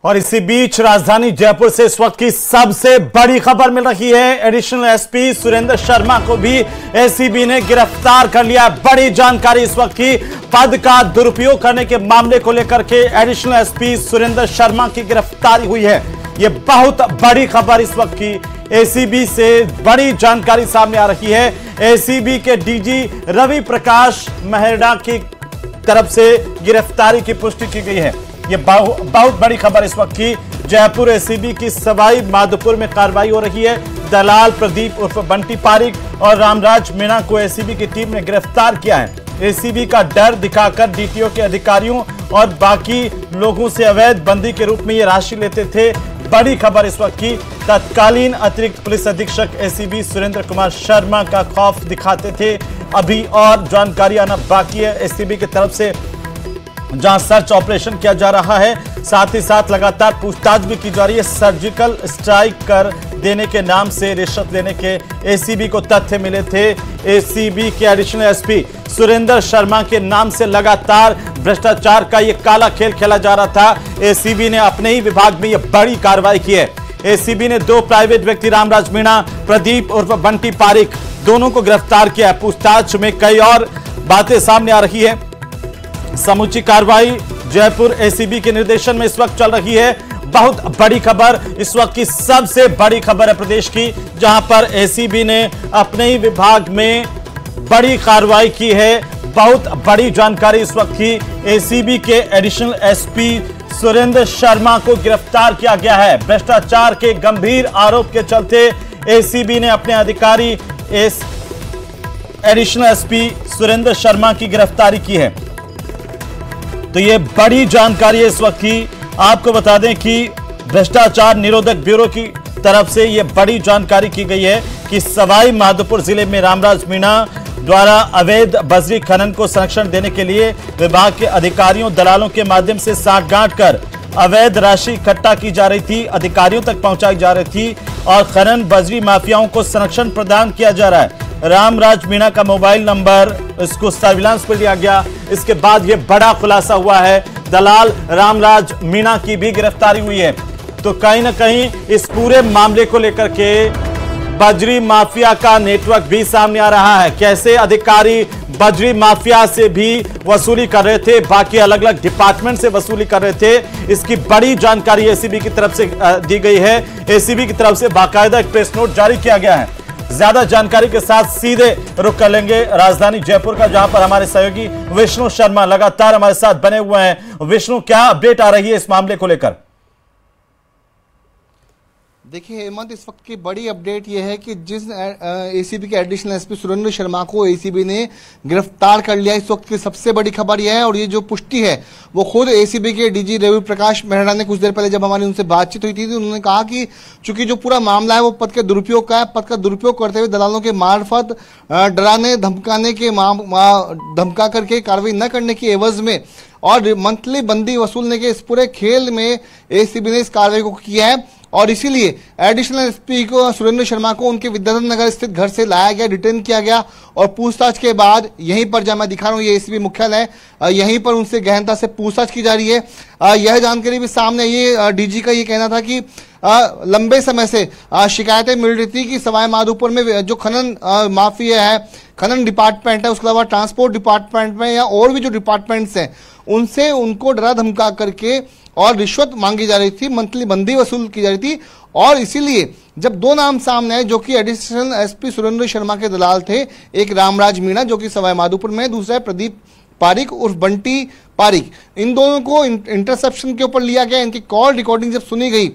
और इसी बीच राजधानी जयपुर से इस वक्त की सबसे बड़ी खबर मिल रही है। एडिशनल एसपी सुरेंद्र शर्मा को भी एसीबी ने गिरफ्तार कर लिया। बड़ी जानकारी इस वक्त की, पद का दुरुपयोग करने के मामले को लेकर के एडिशनल एसपी सुरेंद्र शर्मा की गिरफ्तारी हुई है। यह बहुत बड़ी खबर इस वक्त की, एसीबी से बड़ी जानकारी सामने आ रही है। एसीबी के डीजी रवि प्रकाश मेहरड़ा की तरफ से गिरफ्तारी की पुष्टि की गई है। यह बहुत बड़ी खबर इस वक्त की। जयपुर एसीबी की सवाई माधोपुर में कार्रवाई हो रही है। दलाल प्रदीप उर्फ बंटी पारिक और रामराज मीणा को एसीबी की टीम ने गिरफ्तार किया है। एसीबी का डर दिखाकर डीटीओ के अधिकारियों और बाकी लोगों से अवैध बंदी के रूप में ये राशि लेते थे। बड़ी खबर इस वक्त की, तत्कालीन अतिरिक्त पुलिस अधीक्षक एसीबी सुरेंद्र कुमार शर्मा का खौफ दिखाते थे। अभी और जानकारी आना बाकी है। एसीबी की तरफ से जहां सर्च ऑपरेशन किया जा रहा है, साथ ही साथ लगातार पूछताछ भी की जा रही है। सर्जिकल स्ट्राइक कर देने के नाम से रिश्वत लेने के एसीबी को तथ्य मिले थे। एसीबी के एडिशनल एसपी सुरेंद्र शर्मा के नाम से लगातार भ्रष्टाचार का यह काला खेल खेला जा रहा था। एसीबी ने अपने ही विभाग में यह बड़ी कार्रवाई की है। एसीबी ने 2 प्राइवेट व्यक्ति रामराज मीणा, प्रदीप उर्फ बंटी पारिक, दोनों को गिरफ्तार किया है। पूछताछ में कई और बातें सामने आ रही है। समूची कार्रवाई जयपुर एसीबी के निर्देशन में इस वक्त चल रही है। बहुत बड़ी खबर, इस वक्त की सबसे बड़ी खबर है प्रदेश की, जहां पर एसीबी ने अपने ही विभाग में बड़ी कार्रवाई की है। बहुत बड़ी जानकारी इस वक्त की, एसीबी के एडिशनल एसपी सुरेंद्र शर्मा को गिरफ्तार किया गया है। भ्रष्टाचार के गंभीर आरोप के चलते एसीबी ने अपने अधिकारी एडिशनल एसपी सुरेंद्र शर्मा की गिरफ्तारी की है। तो ये बड़ी जानकारी है इस वक्त की। आपको बता दें कि भ्रष्टाचार निरोधक ब्यूरो की तरफ से ये बड़ी जानकारी की गई है कि सवाई माधोपुर जिले में रामराज मीणा द्वारा अवैध बजरी खनन को संरक्षण देने के लिए विभाग के अधिकारियों दलालों के माध्यम से साठगांठ कर अवैध राशि इकट्ठा की जा रही थी, अधिकारियों तक पहुंचाई जा रही थी और खनन बजरी माफियाओं को संरक्षण प्रदान किया जा रहा है। रामराज मीणा का मोबाइल नंबर इसको सर्विलांस पर लिया गया। इसके बाद यह बड़ा खुलासा हुआ है, दलाल रामराज मीणा की भी गिरफ्तारी हुई है। तो कहीं ना कहीं इस पूरे मामले को लेकर के बजरी माफिया का नेटवर्क भी सामने आ रहा है। कैसे अधिकारी बजरी माफिया से भी वसूली कर रहे थे, बाकी अलग अलग डिपार्टमेंट से वसूली कर रहे थे, इसकी बड़ी जानकारी एसीबी की तरफ से दी गई है। एसीबी की तरफ से बाकायदा एक प्रेस नोट जारी किया गया है। ज्यादा जानकारी के साथ सीधे रुख कर लेंगे राजधानी जयपुर का, जहां पर हमारे सहयोगी विष्णु शर्मा लगातार हमारे साथ बने हुए हैं। विष्णु, क्या अपडेट आ रही है इस मामले को लेकर? देखिए हेमंत, इस वक्त की बड़ी अपडेट यह है कि जिस एसीबी के एडिशनल एसपी सुरेंद्र शर्मा को एसीबी ने गिरफ्तार कर लिया, इस वक्त की सबसे बड़ी खबर यह है। और ये जो पुष्टि है वो खुद एसीबी के डीजी रवि प्रकाश मेहरा ने कुछ देर पहले जब हमारी उनसे बातचीत हुई थी तो उन्होंने कहा कि चूंकि जो पूरा मामला है वो पद के दुरुपयोग का है, पद का दुरुपयोग करते हुए दलालों के मार्फत डराने धमकाने के धमका करके कार्रवाई न करने की एवज में और मंथली बंदी वसूलने के इस पूरे खेल में एसीबी ने इस कार्रवाई को किया है। और इसीलिए एडिशनल एसपी को सुरेंद्र शर्मा को उनके विद्याधर नगर स्थित घर से लाया गया, डिटेन किया गया और पूछताछ के बाद यहीं पर, जहां मैं दिखा रहा हूं ये एसीबी मुख्यालय है, यहीं पर उनसे गहनता से पूछताछ की जा रही है। यह जानकारी भी सामने, ये डीजी का ये कहना था कि लंबे समय से शिकायतें मिल रही थी कि सवाई माधोपुर में जो खनन माफिया है, खनन डिपार्टमेंट है, उसके अलावा ट्रांसपोर्ट डिपार्टमेंट में या और भी जो डिपार्टमेंट्स हैं उनसे उनको डरा धमका करके और रिश्वत मांगी जा रही थी, मंथली बंदी वसूल की जा रही थी। और इसीलिए जब 2 नाम सामने आए जो कि एडिशनल एसपी सुरेंद्र शर्मा के दलाल थे, एक रामराज मीणा जो कि सवाई माधोपुर में, दूसरा है प्रदीप पारिक उर्फ बंटी पारिक, इन दोनों को इंटरसेप्शन के ऊपर लिया गया। इनकी कॉल रिकॉर्डिंग जब सुनी गई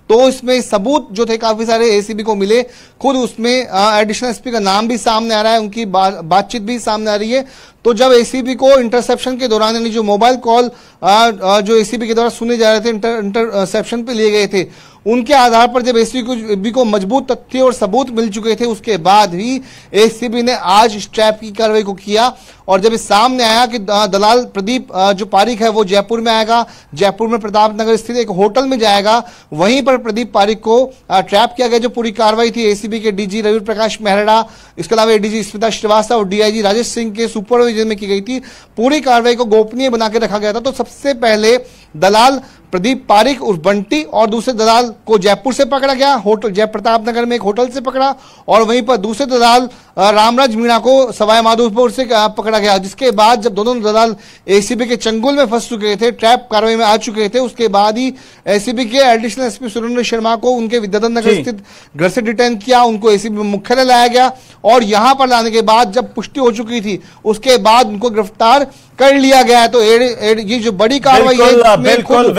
तो इसमें सबूत जो थे काफी सारे एसीबी को मिले। खुद उसमें एडिशनल एसपी का नाम भी सामने आ रहा है, उनकी बातचीत भी सामने आ रही है। तो जब एसीबी को इंटरसेप्शन के दौरान, यानी जो मोबाइल कॉल जो एसीबी के द्वारा सुने जा रहे थे, इंटरसेप्शन पे लिए गए थे, उनके आधार पर जब एसीबी को मजबूत तथ्य और सबूत मिल चुके थे, उसके बाद ही एसीबी ने आज इस ट्रैप की कार्रवाई को किया। और जब इस सामने आया कि दलाल प्रदीप जो पारिक है वो जयपुर में आएगा, जयपुर में प्रताप नगर स्थित एक होटल में जाएगा, वहीं पर प्रदीप पारिक को ट्रैप किया गया। जो पूरी कार्रवाई थी एसीबी के डीजी रवि प्रकाश मेहरा, इसके अलावा एडीजी स्मिता श्रीवास्तव और डीआईजी राजेश सिंह के सुपरविजन में की गई थी। पूरी कार्रवाई को गोपनीय बना के रखा गया था। तो सबसे पहले दलाल प्रदीप पारिक उर्फ बंटी और दूसरे दलाल को जयपुर से पकड़ा गया, होटल जय प्रताप नगर में एक होटल से पकड़ा, और वहीं पर दूसरे दलाल रामराज मीणा को सवाई माधोपुर से पकड़ा गया। जिसके बाद जब दोनों दलाल एसीबी के चंगुल में फंस चुके थे, ट्रैप कार्रवाई में आ चुके थे, उसके बाद ही एसीबी के एडिशनल एसपी सुरेंद्र शर्मा को उनके विद्याधर नगर स्थित घर से डिटेन किया, उनको एसीबी मुख्यालय लाया गया और यहां पर लाने के बाद जब पुष्टि हो चुकी थी उसके बाद उनको गिरफ्तार कर लिया गया। तो ये जो बड़ी कार्रवाई है, बिल्कुल